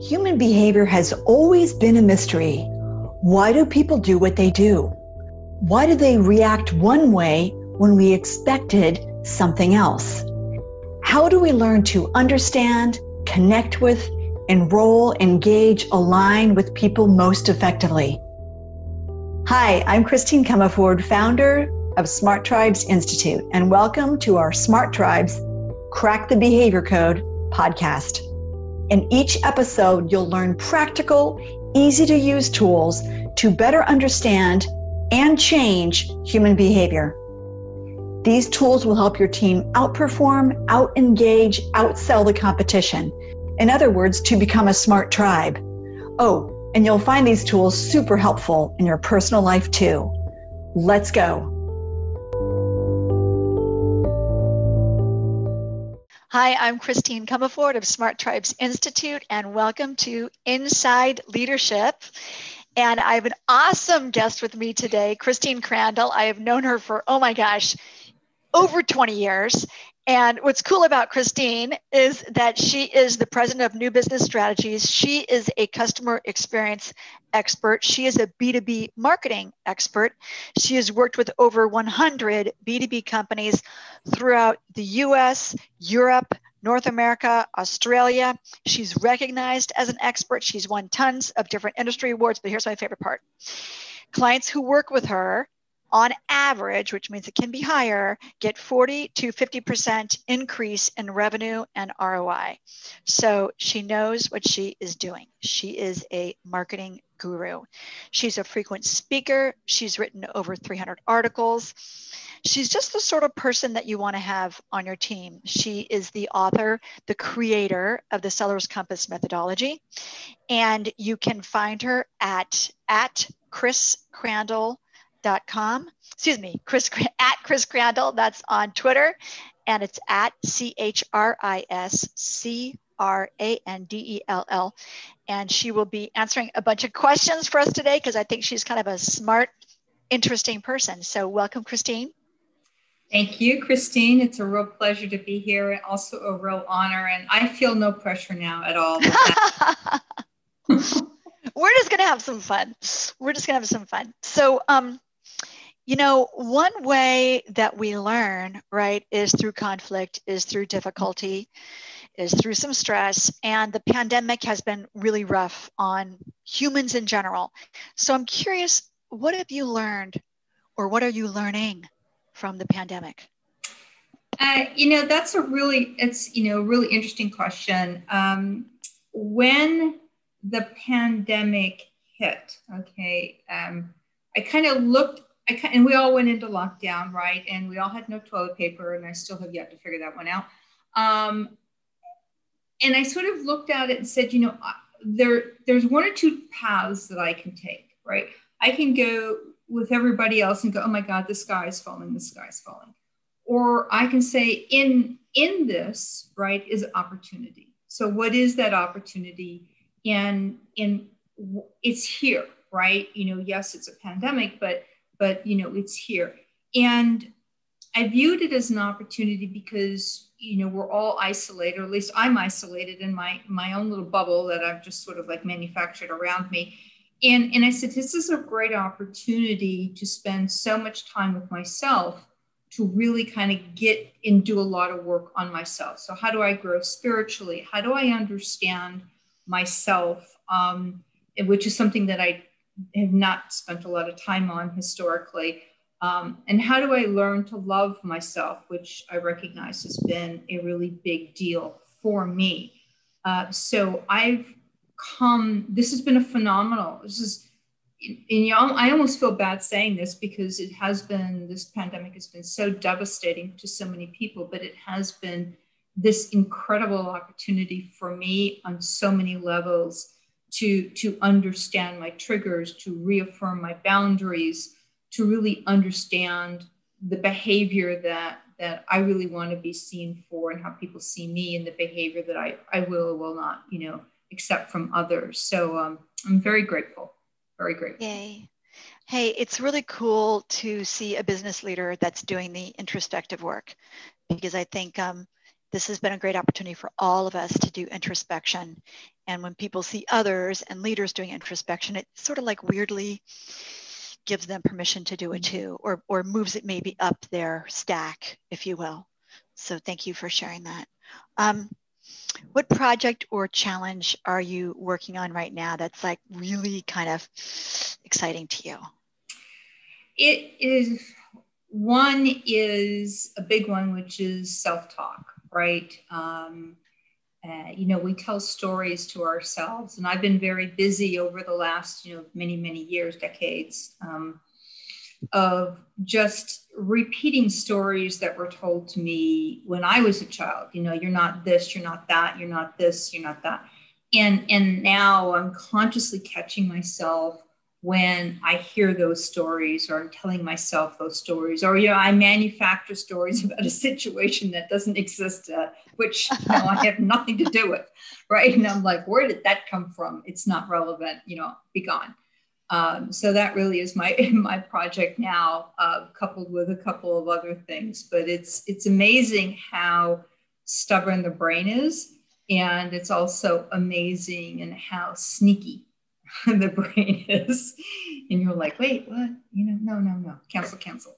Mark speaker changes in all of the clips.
Speaker 1: Human behavior has always been a mystery. Why do people do what they do? Why do they react one way when we expected something else? How do we learn to understand, connect with, enroll, engage, align with people most effectively? Hi, I'm Christine Comerford, founder of SmartTribesInstitute, and welcome to our Smart Tribes Crack the Behavior Code podcast. In each episode, you'll learn practical, easy-to-use tools to better understand and change human behavior. These tools will help your team outperform, out-engage, outsell the competition. In other words, to become a smart tribe. Oh, and you'll find these tools super helpful in your personal life too. Let's go. Hi, I'm Christine Comerford of Smart Tribes Institute, and welcome to Inside Leadership. And I have an awesome guest with me today, Christine Crandell. I have known her for, over 20 years. And what's cool about Christine is that she is the president of New Business Strategies. She is a customer experience expert. She is a B2B marketing expert. She has worked with over 100 B2B companies throughout the US, Europe, North America, Australia. She's recognized as an expert. She's won tons of different industry awards, but here's my favorite part. Clients who work with her on average, which means it can be higher, get 40 to 50% increase in revenue and ROI. So she knows what she is doing. She is a marketing guru. She's a frequent speaker. She's written over 300 articles. She's just the sort of person that you want to have on your team. She is the author, the creator of the Seller's Compass methodology. And you can find her at chriscrandell.com. Chris Crandell, that's on Twitter, and it's at ChrisCrandell, and she will be answering a bunch of questions for us today because I think she's kind of a smart, interesting person. So welcome, Christine.
Speaker 2: Thank you, Christine. It's a real pleasure to be here and also a real honor, and I feel no pressure now at all.
Speaker 1: We're just going to have some fun. So, one way that we learn, right, is through conflict, is through difficulty, is through some stress. And the pandemic has been really rough on humans in general. So I'm curious, what have you learned or what are you learning from the pandemic?
Speaker 2: That's a really interesting question. When the pandemic hit, I kind of looked, and we all went into lockdown, right? And we all had no toilet paper, and I still have yet to figure that one out. And I sort of looked at it and said, there's one or two paths that I can take, right? I can go with everybody else and go, oh my God, the sky is falling. Or I can say in this, right, is opportunity. So what is that opportunity? And it's here, right? Yes, it's a pandemic, but it's here. And I viewed it as an opportunity because, we're all isolated, or at least I'm isolated in my own little bubble that I've just sort of like manufactured around me. And I said, this is a great opportunity to spend so much time with myself to really kind of get and do a lot of work on myself. So how do I grow spiritually? How do I understand myself, which is something that I have not spent a lot of time on historically. And how do I learn to love myself, which I recognize has been a really big deal for me. So this has been a phenomenal, I almost feel bad saying this because this pandemic has been so devastating to so many people, but it has been this incredible opportunity for me on so many levels to understand my triggers, to reaffirm my boundaries, to really understand the behavior that I really want to be seen for and how people see me and the behavior that I will or will not, accept from others. So I'm very grateful, very grateful.
Speaker 1: Yay. Hey, it's really cool to see a business leader that's doing the introspective work because I think this has been a great opportunity for all of us to do introspection. And when people see others and leaders doing introspection, it sort of like weirdly gives them permission to do it too, or moves it maybe up their stack, if you will. So thank you for sharing that. What project or challenge are you working on right now that's like really kind of exciting to you?
Speaker 2: One is a big one, which is self-talk, right? We tell stories to ourselves, and I've been very busy over the last, many, many years, decades, of just repeating stories that were told to me when I was a child. You're not this, you're not that, you're not this, you're not that. And now I'm consciously catching myself when I hear those stories, or I'm telling myself those stories, or I manufacture stories about a situation that doesn't exist, which I have nothing to do with, right? And I'm like, where did that come from? It's not relevant, be gone. So that really is my project now, coupled with a couple of other things. But it's amazing how stubborn the brain is, and it's also amazing and how sneaky the brain is. And you're like, wait, what? No, cancel.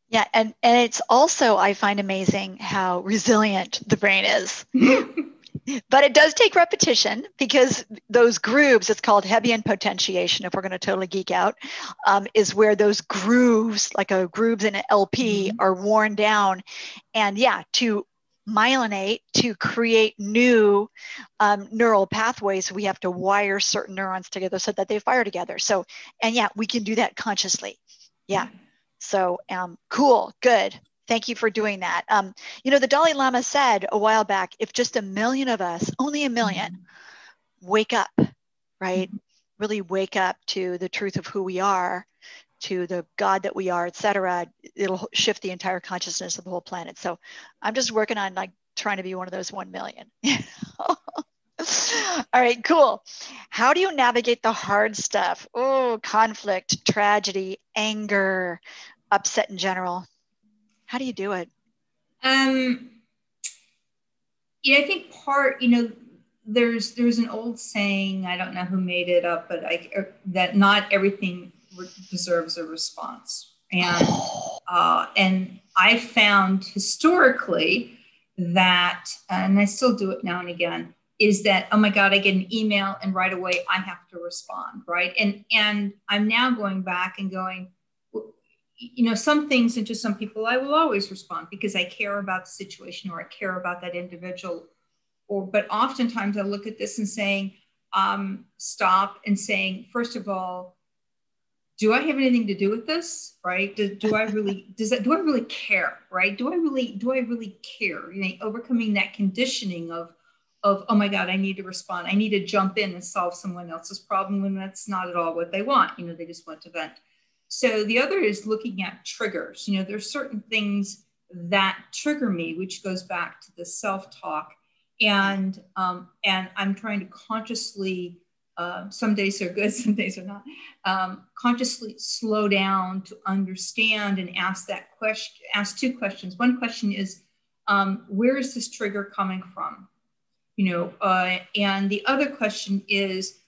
Speaker 1: Yeah, and it's also, I find amazing how resilient the brain is. But it does take repetition, because those grooves, it's called Hebbian potentiation, if we're going to totally geek out, is where those grooves, like grooves in an LP, are worn down. And to myelinate, to create new neural pathways, we have to wire certain neurons together so that they fire together. So, and we can do that consciously. Yeah. So cool, good. Thank you for doing that. The Dalai Lama said a while back, if just 1 million of us, only 1 million, wake up, right? Really wake up to the truth of who we are, to the God that we are, etc., it'll shift the entire consciousness of the whole planet. So I'm just working on trying to be one of those 1 million. All right, cool. How do you navigate the hard stuff? Oh, conflict, tragedy, anger, upset in general. How do you do it?
Speaker 2: I think there's an old saying, I don't know who made it up, but that not everything deserves a response. And I found historically that, and I still do it now and again, is that, oh my God, I get an email and right away I have to respond, right? And I'm now going back and going, some things, and to some people I will always respond because I care about the situation or I care about that individual. But oftentimes I look at this and saying, stop and saying, first of all, do I have anything to do with this? Right? Do I really care? Right? Do I really care? Overcoming that conditioning of, oh my God, I need to respond. I need to jump in and solve someone else's problem when that's not at all what they want. They just want to vent. So the other is looking at triggers. There's certain things that trigger me, which goes back to the self-talk. And I'm trying to consciously, some days are good, some days are not, consciously slow down to understand and ask two questions. One question is, where is this trigger coming from? And the other question is,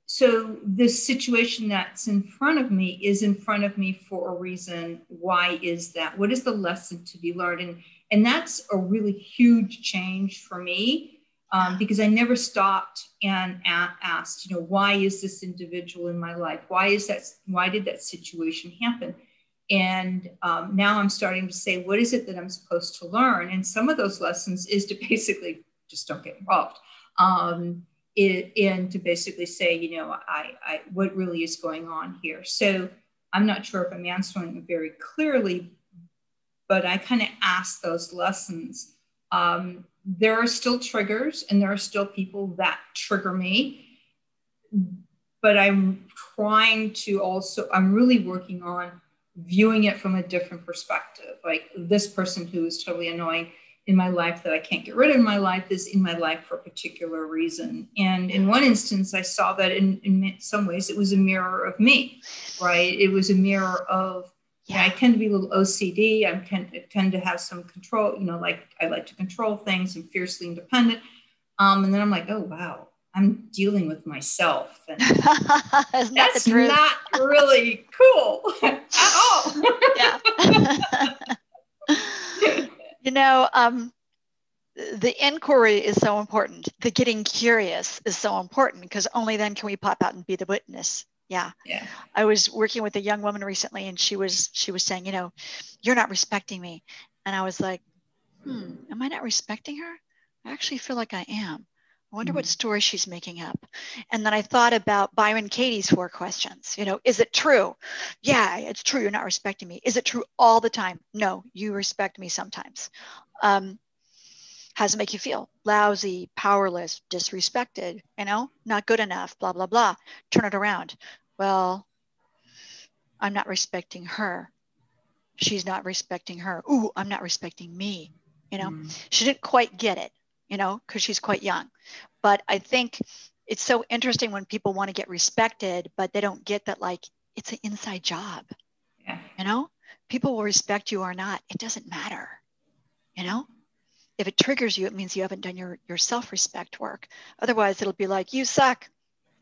Speaker 2: so this situation that's in front of me is in front of me for a reason. Why is that? What is the lesson to be learned? And that's a really huge change for me, because I never stopped and asked, why is this individual in my life? Why did that situation happen? And now I'm starting to say, what is it that I'm supposed to learn? And some of those lessons is to basically just don't get involved. And to basically say, I what really is going on here. So I'm not sure if I'm answering it very clearly, but I kind of ask those lessons. There are still triggers and there are still people that trigger me, but I'm really working on viewing it from a different perspective. Like this person who is totally annoying in my life that I can't get rid of in my life is in my life for a particular reason. And in one instance, I saw that in some ways it was a mirror of me, right? It was a mirror of
Speaker 1: Yeah.
Speaker 2: I tend to be a little OCD. I tend to have some control, like I like to control things and fiercely independent. And then I'm like, oh, wow, I'm dealing with myself. And
Speaker 1: Isn't that the
Speaker 2: that's
Speaker 1: truth?
Speaker 2: not really cool at all.
Speaker 1: Yeah. The inquiry is so important. The getting curious is so important, because only then can we pop out and be the witness. Yeah.
Speaker 2: Yeah.
Speaker 1: I was working with a young woman recently, and she was saying, you're not respecting me. And I was like, am I not respecting her? I actually feel like I am. I wonder what story she's making up. And then I thought about Byron Katie's 4 questions. Is it true? Yeah, it's true. You're not respecting me. Is it true all the time? No, you respect me sometimes. How does it make you feel? Lousy, powerless, disrespected, not good enough, blah, blah, blah. Turn it around. Well, I'm not respecting her. She's not respecting her. Ooh, I'm not respecting me. She didn't quite get it, because she's quite young. But I think it's so interesting when people want to get respected, but they don't get that, like, it's an inside job.
Speaker 2: Yeah.
Speaker 1: People will respect you or not. It doesn't matter. If it triggers you, it means you haven't done your self-respect work. Otherwise, it'll be like, you suck.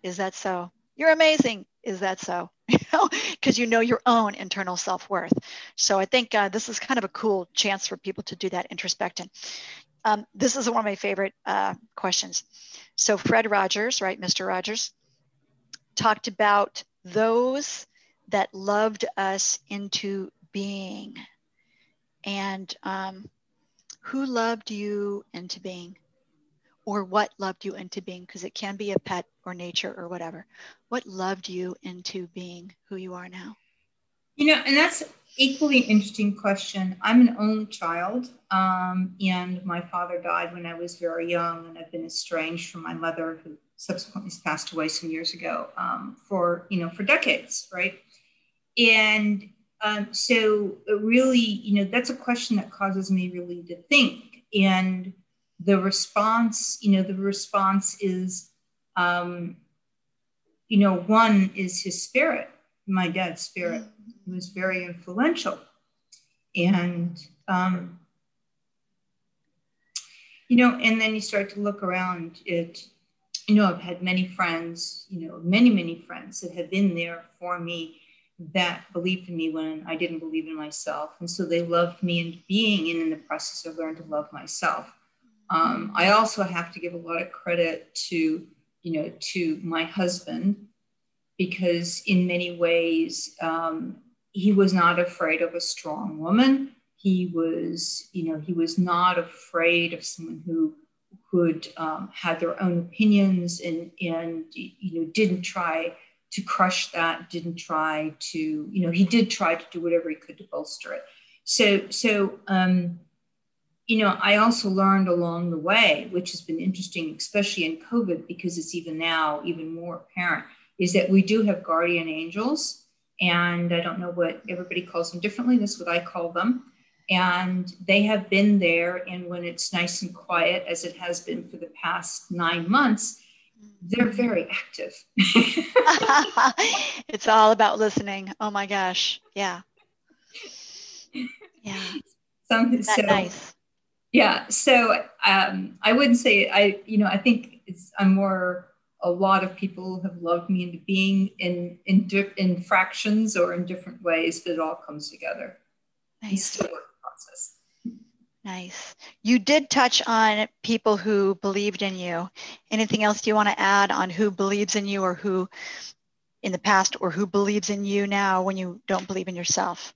Speaker 1: Is that so? You're amazing. Is that so? Because your own internal self-worth. So I think this is kind of a cool chance for people to do that introspection. This is one of my favorite questions. So Fred Rogers, right, Mr. Rogers, talked about those that loved us into being. And who loved you into being? Or what loved you into being? Because it can be a pet or nature or whatever. What loved you into being who you are now?
Speaker 2: And that's equally interesting question. I'm an only child, and my father died when I was very young, and I've been estranged from my mother, who subsequently passed away some years ago, for decades, right? And so really, that's a question that causes me really to think. And the response is, one is his spirit, my dad's spirit. He was very influential. And, and then you start to look around it. I've had many friends, many friends that have been there for me, that believed in me when I didn't believe in myself. And so they loved me into being, and in the process I've learned to love myself. I also have to give a lot of credit to my husband, because in many ways, he was not afraid of a strong woman. He was not afraid of someone who could have their own opinions and didn't try to crush that, didn't try to, he did try to do whatever he could to bolster it. So I also learned along the way, which has been interesting, especially in COVID, because it's even more apparent, is that we do have guardian angels. And I don't know what everybody calls them differently. That's what I call them. And they have been there. And when it's nice and quiet, as it has been for the past 9 months, they're very active.
Speaker 1: It's all about listening. Oh my gosh. Yeah. Yeah. Nice.
Speaker 2: Yeah. So I wouldn't say I think a lot of people have loved me into being in fractions or in different ways, but it all comes together.
Speaker 1: Nice.
Speaker 2: Still work process.
Speaker 1: Nice. You did touch on people who believed in you. Anything else you want to add on who believes in you, or who in the past, or who believes in you now when you don't believe in yourself?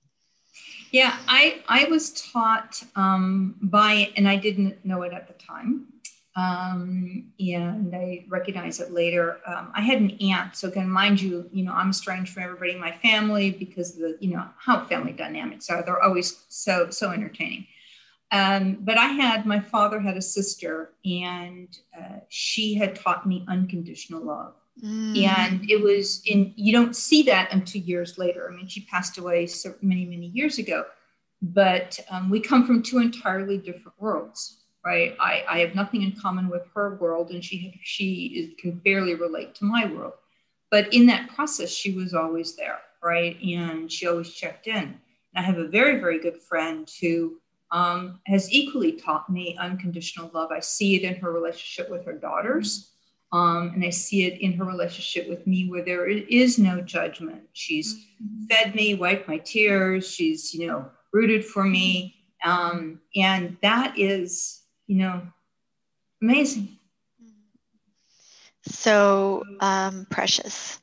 Speaker 2: Yeah, I was taught by, and I didn't know it at the time, and I recognized it later. I had an aunt. So again, mind you, I'm estranged from everybody in my family because of the, how family dynamics are. They're always so entertaining. But my father had a sister, and she had taught me unconditional love. And it was you don't see that until years later. I mean, she passed away so many years ago, but we come from 2 entirely different worlds, right? I have nothing in common with her world, and she can barely relate to my world. But in that process, she was always there, right? And she always checked in. And I have a very, very good friend who has equally taught me unconditional love. I see it in her relationship with her daughters. And I see it in her relationship with me, where there is no judgment. She's fed me, wiped my tears. She's, rooted for me. And that is, amazing.
Speaker 1: So precious.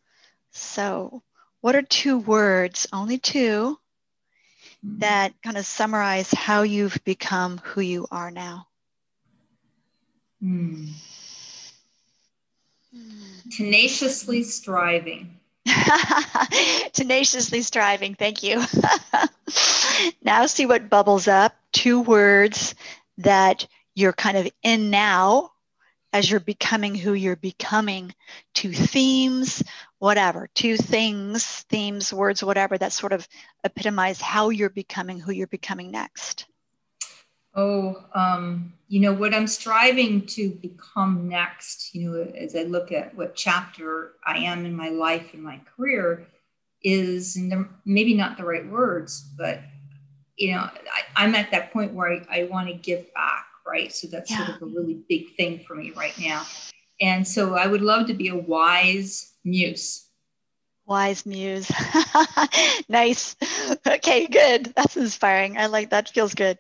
Speaker 1: So what are 2 words, only 2, that kind of summarize how you've become who you are now?
Speaker 2: Tenaciously striving.
Speaker 1: Tenaciously striving. Thank you. Now see what bubbles up. 2 words that you're kind of in now as you're becoming who you're becoming. 2 themes, whatever. 2 things, themes, words, whatever, that sort of epitomize how you're becoming who you're becoming next.
Speaker 2: What I'm striving to become next, as I look at what chapter I am in my life and my career, is maybe not the right words, but, I'm at that point where I want to give back, right? So that's sort of a really big thing for me right now. And so I would love to be a wise muse.
Speaker 1: Wise muse. Nice. Okay, good. That's inspiring. I like that. Feels good.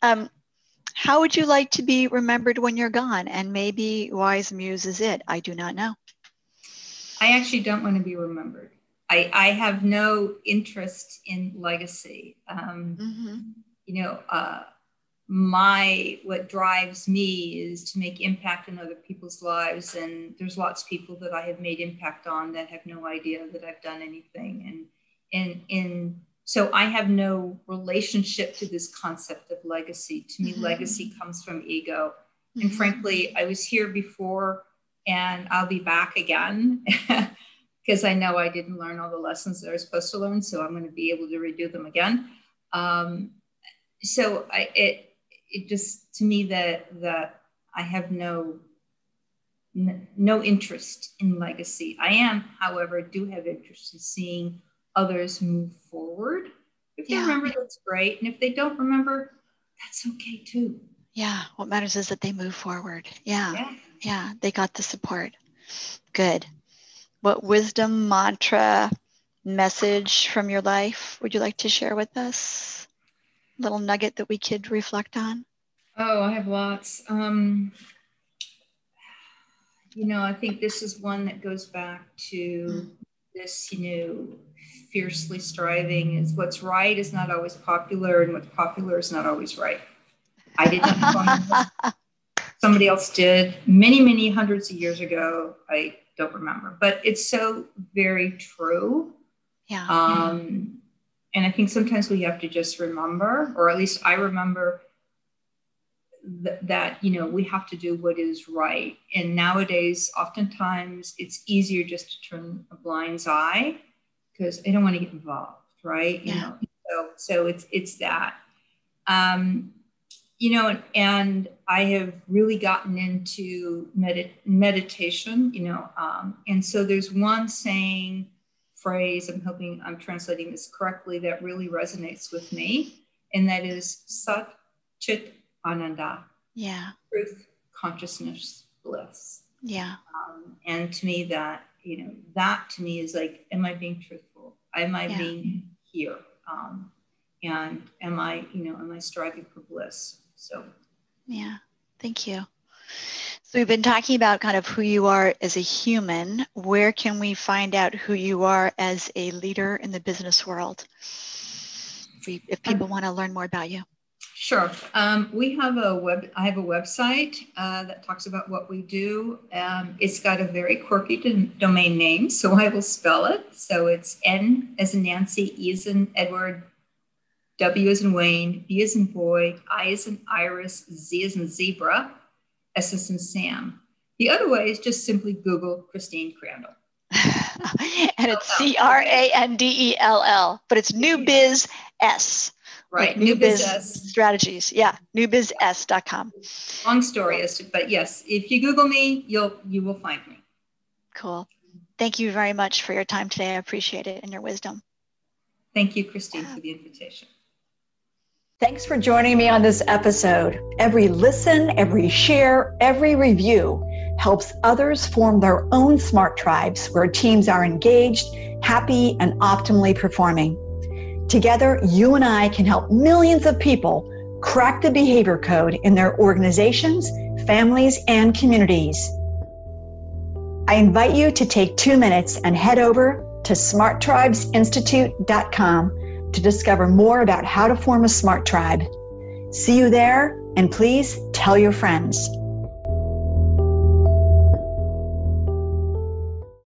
Speaker 1: How would you like to be remembered when you're gone? And maybe wise muse is it. I do not know.
Speaker 2: I actually don't want to be remembered. I have no interest in legacy. What drives me is to make impact in other people's lives. And there's lots of people that I have made impact on that have no idea that I've done anything. And so I have no relationship to this concept of legacy. To me, legacy comes from ego. And frankly, I was here before and I'll be back again because I know I didn't learn all the lessons that I was supposed to learn. So I'm going to be able to redo them again. So it just, to me, that I have no interest in legacy. I am, however, do have interest in seeing others move forward. If they remember, that's great. And if they don't remember, that's okay too.
Speaker 1: Yeah. What matters is that they move forward. Yeah. They got the support. Good. What wisdom, mantra, message from your life would you like to share with us? A little nugget that we could reflect on.
Speaker 2: Oh, I have lots. I think this is one that goes back to this, fiercely striving is what's right is not always popular and what's popular is not always right. I did not find this. Somebody else did many, many hundreds of years ago. I don't remember, but it's so very true. And I think sometimes we have to just remember, or at least I remember that we have to do what is right. And nowadays, oftentimes it's easier just to turn a blind eye because I don't want to get involved, right? So it's that. And I have really gotten into meditation, and so there's one phrase, I'm hoping I'm translating this correctly, that really resonates with me, and that is Sat Chit Ananda. Truth, consciousness, bliss. And to me that to me is like, am I being truthful? Am I being here? And am I striving for bliss? So
Speaker 1: thank you. So we've been talking about kind of who you are as a human. Where can we find out who you are as a leader in the business world? If people want to learn more about you.
Speaker 2: Sure. I have a website that talks about what we do. It's got a very quirky domain name, so I will spell it. So it's N as in Nancy, E as in Edward, W as in Wayne, B as in boy, I as in Iris, Z as in zebra, S as in Sam. The other way is just simply Google Christine Crandell.
Speaker 1: And it's Crandell, but it's New Biz S.
Speaker 2: Right.
Speaker 1: New Biz Strategies. Yeah. newbizs.com.
Speaker 2: Long story, but yes, if you Google me, you will find me.
Speaker 1: Cool. Thank you very much for your time today. I appreciate it and your wisdom.
Speaker 2: Thank you, Christine, for the invitation.
Speaker 1: Thanks for joining me on this episode. Every listen, every share, every review helps others form their own smart tribes where teams are engaged, happy, and optimally performing. Together, you and I can help millions of people crack the behavior code in their organizations, families, and communities. I invite you to take 2 minutes and head over to SmartTribesInstitute.com to discover more about how to form a smart tribe. See you there, and please tell your friends.